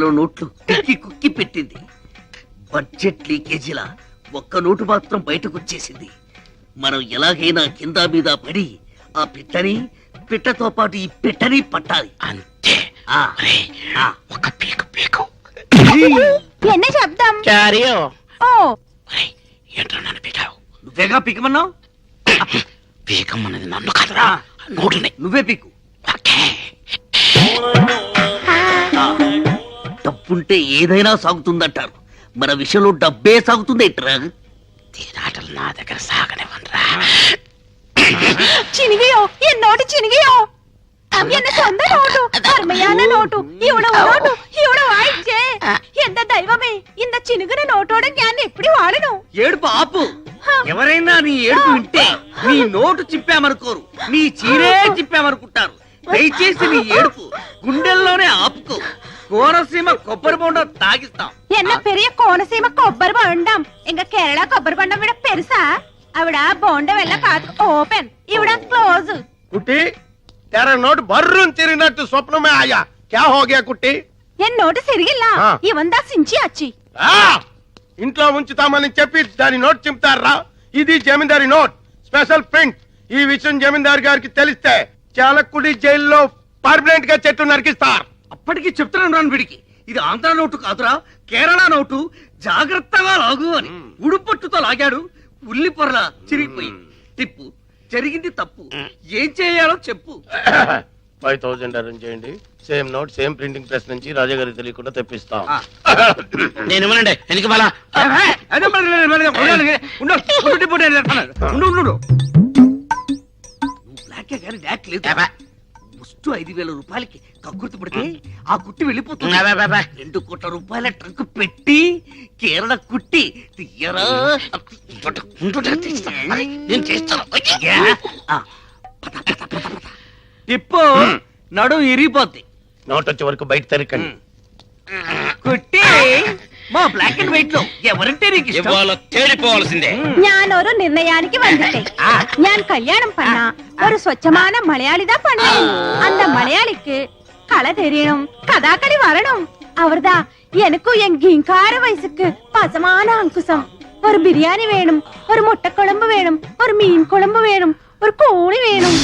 2000 నోట్లు కుక్కి కుక్కి పెట్టింది. బడ్జెట్ లీకేజీలా ఒక్క నోటు మాత్రం బయటకు వచ్చేసింది. మనం ఎలాగైనా కింద మీద పడి ఆ పిట్టతో పాటు ఈ పిట్టని పట్టాలి. అంతే. ఒక పీకు పీకు. என்ன శబ్దం? చారియో. ఓ ఏంట్రా నన్ను పీకావు? నువ్వేగా పీకమన్నావు. పీకమ్మన్నది నన్ను కాదురా, నోటుని. నువ్వే పీకు. డబ్బుంటే ఏదైనా సాగుతుందంటారు. మన విషయంలో డబ్బే సాగుతుంది ఏంట్రా? తీరాటలు నా దగ్గర సాగనివ్వనరా. చినిగియో എന്നോട് ചിനികിയോ എന്നെ സ്വന്തം നോട്ടു അർമ്മയാന നോട്ടു ഇവിടെ നോട്ടു ഇവിടെ വായിച്ചേ എന്റെ ദൈവമേ ఇంత చినుగున నోటోడ ഞാൻ ఎప్పుడు వాడను. ఏడుపు ఆపు. ఎవరైనా నీ ఏడుపు వింటే నీ నోటు చింపామనుకోరు, నీ చీరే చింపామనుకుంటారు. దయచేసి నీ ఏడుపు గుండెల్లోనే ఆపుకో. కోనసీమ కొబ్బరి బొండం తాగిస్తాం. என்ன பெரிய కోనసీమ కొబ్బరి బొండం ఇంకా కేరళ కొబ్బరి బొండం విడ పెరుసా అవిడ బొండం వెళ్ళ కాదు ఓపెన్ ఇవిడ క్లోజ్. కుట్టి तेरा नोट बर्रून तिरिनट्टु स्वप्न में आया. क्या हो गया कुट्टी? ఎన్ నోటు సిరిగిల్ల ఇవందా సించి అచ్చి ఇంట్లో ఉంచుతామని చెప్పి దాని నోట్ చింపుతారా? ఇది జమీందారి నోట్, స్పెషల్ ప్రింట్. ఈ విషయం జమీందారు గారికి తెలిస్తే చాలకుడి జైల్లో పర్మనెంట్ గా చెట్టు నరికిస్తారు. అప్పటికి చెప్తున్నాను రాను వీడికి, ఇది ఆంధ్ర నోటు కాదురా, కేరళ నోటు. జాగ్రత్తగా లాగు అని ఉడుపట్టుతో లాగాడు. ఉల్లి పొరలా చిరిగిపోయింది. టిప్పు జరిగింది తప్పు, ఏం చేయాలో చెప్పు. 5000 అరేంజ్ చేయండి. Same note same printing press నుంచి రాజా గారికి తెలియకుండా తెప్పిస్తాం. నేను ఇవ్వనండి. ఎందుకు బాలా? బ్లాకే కానీ డాక్ లేదు. ముస్టు 5000 రూపాయలకి కక్కుర్తి పడితే ఆ కుట్టి వెళ్ళిపోతుంది. 2 కోట్ల రూపాయల ట్రంక్ పెట్టి కేరళ కుట్టి తీయరా. నేను చేస్తాను. టిప్పు నడు ఇరిగిపోద్ది. నోట్ వచ్చే వరకు బయట తెరకండి. కుట్టి మా బ్లాక్ అండ్ వైట్ లో ఎవరంటే నీకు ఇష్టం? ఇవాళ తేలిపోవాల్సిందే. ഞാനൊരു നിർണയാനിക്ക് വന്നിട്ടേ ഞാൻ കല്യാണം பண்ணா ஒரு സ്വച്ഛமான മലയാളിതാ பண்ணேன். அந்த மலையாளிக்கு கலை தெரியணும், கதாகளி வரணும். அவர்தா எனக்கும் என் கிங்கார வயசுக்கு பசமான அங்குசம். ஒரு பிரியாணி வேணும், ஒரு முட்டை குழம்பு வேணும், ஒரு மீன் குழம்பு வேணும், ஒரு கோழி வேணும்.